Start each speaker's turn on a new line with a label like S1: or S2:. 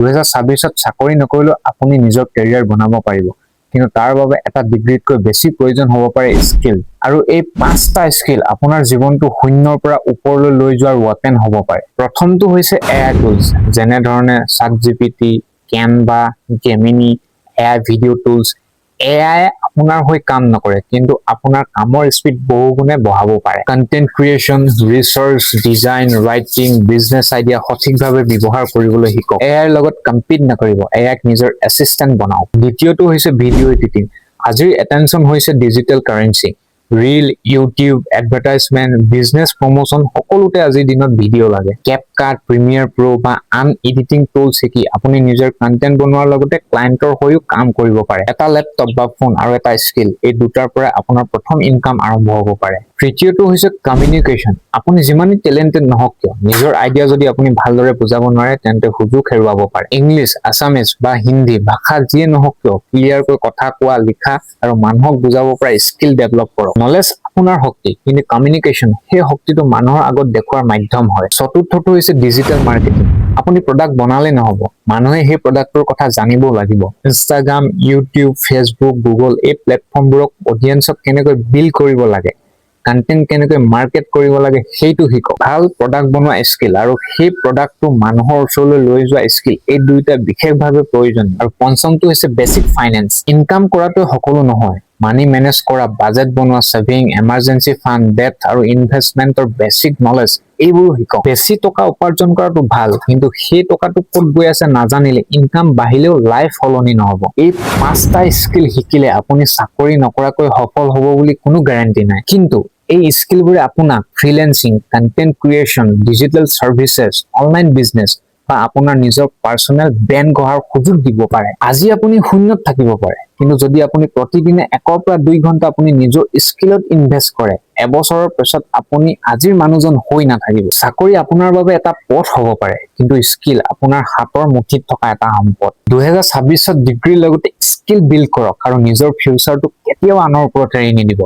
S1: 2026ত চাকৰি নকৰিলেও আপুনি নিজৰ কেৰিয়াৰ বনাব পাৰিব, কিন্তু তাৰ বাবে এটা ডিগ্ৰীতকৈ বেছি প্ৰয়োজন হ'ব পাৰে স্কিল। আৰু এই 5টা স্কিল আপোনাৰ জীৱনটো শূন্যৰ পৰা ওপৰলৈ লৈ যোৱাৰ ৱেপন হ'ব পাৰে। প্ৰথমটো হৈছে AI টুলছ, যেনে ধৰণে ChatGPT, Canva, Gemini, AI video' tools. AI আপোনাৰ হৈ কাম নকৰে, কিন্তু আপোনাৰ কামৰ স্পীড বহুগুণে বঢ়াব পাৰে। Content creation, research, design, writing, business idea সঠিকভাৱে ব্যৱহাৰ কৰিবলৈ শিকক। AI ৰ লগত কম্পিট নকৰিব, AI ক নিজৰ এছিষ্টেণ্ট বনাওক। দ্বিতীয়টো হৈছে ভিডিঅ' এডিটিং। আজিৰ এটেনশ্যন হৈছে digital currency. Reel, YouTube, advertisement, business promotion সকলোতে আজিৰ দিনত ভিডিঅ' লাগে। কেপকাট, প্ৰিমিয়াৰ প্ৰ' বা আন এডিটিং টুলছ শিকি আপুনি নিজৰ কণ্টেণ্ট বনোৱাৰ লগতে ক্লায়েণ্টৰ হৈও কাম কৰিব পাৰে। এটা লেপটপ বা ফোন আৰু এটা স্কিল, এই দুটাৰ পৰা আপোনাৰ প্ৰথম ইনকাম আৰম্ভ হ'ব পাৰে। তৃতীয়টো হৈছে কমিউনিকেশ্যন। আপুনি যিমানেই টেলেণ্টেড নহওক কিয়, নিজৰ আইডিয়া যদি আপুনি ভালদৰে বুজাব নোৱাৰে তেন্তে সুযোগ হেৰুৱাব পাৰে। ইংলিছ, আছামিজ বা হিন্দী ভাষা যিয়ে নহওক কিয়, ক্লিয়াৰকৈ কথা কোৱা, লিখা আৰু মানুহক বুজাব পৰা স্কিল ডেভেলপ কৰক। নলেজ আপোনাৰ শক্তি, কিন্তু কমিউনিকেশ্যন সেই শক্তিটো মানুহৰ আগত দেখুৱাৰ মাধ্যম হয়। চতুৰ্থটো হৈছে ডিজিটেল মাৰ্কেটিং। আপুনি প্ৰডাক্ট বনালে নহ'ব, মানুহে সেই প্ৰডাক্টৰ কথা জানিব লাগিব। ইনষ্টাগ্ৰাম, ইউটিউব, ফেচবুক, গুগল এই প্লেটফৰ্মবোৰক অডিয়েন্সক কেনেকৈ বিল্ড কৰিব লাগে, কণ্টেন্ট কেনেকৈ মাৰ্কেট কৰিব লাগে সেইটো শিকক। ভাল প্ৰডাক্ট বনোৱা স্কিল আৰু সেই প্ৰডাক্টটো মানুহৰ ওচৰলৈ লৈ যোৱা স্কিল, এই দুইটা বিশেষভাৱে প্ৰয়োজনীয়। আৰু পঞ্চমটো হৈছে বেচিক ফাইনেন্স। ইনকাম কৰাটো সকলো নহয়, মানি মেনেজ কৰা, বাজেট বনোৱা, ছেভিং, এমাৰ্জেঞ্চি ফাণ্ড, ডেট আৰু ইনভেষ্টমেণ্টৰ বেচিক নলেজ এইবোৰো শিকক। বেছি টকা উপাৰ্জন কৰাটো ভাল, কিন্তু সেই টকাটো ক'ত গৈ আছে নাজানিলে ইনকাম বাঢ়িলেও লাইফ সলনি নহ'ব। এই 5টা স্কিল শিকিলে আপুনি চাকৰি নকৰাকৈ সফল হ'ব বুলি কোনো গেৰাণ্টি নাই, কিন্তু এই স্কিলবোৰে আপোনাক freelancing, content creation, digital services, online business বা আপোনাৰ নিজৰ পাৰ্চনেল ব্ৰেণ্ড গঢ়াৰ সুযোগ দিব পাৰে। আজি আপুনি শূন্যত থাকিব পাৰে, কিন্তু যদি আপুনি প্ৰতিদিনে 1 পৰা 2 ঘণ্টা আপুনি নিজৰ স্কিলত ইনভেষ্ট কৰে, এবছৰৰ পিছত আপুনি আজিৰ মানুহজন হৈ নাথাকিব। চাকৰি আপোনাৰ বাবে এটা পথ হ'ব পাৰে, কিন্তু স্কিল আপোনাৰ হাতৰ মুঠিত থকা এটা সম্পদ। 2026ত ডিগ্ৰীৰ লগতে স্কিল বিল্ড কৰক আৰু নিজৰ ফিউচাৰটো কেতিয়াও আনৰ ওপৰত এৰি নিদিব।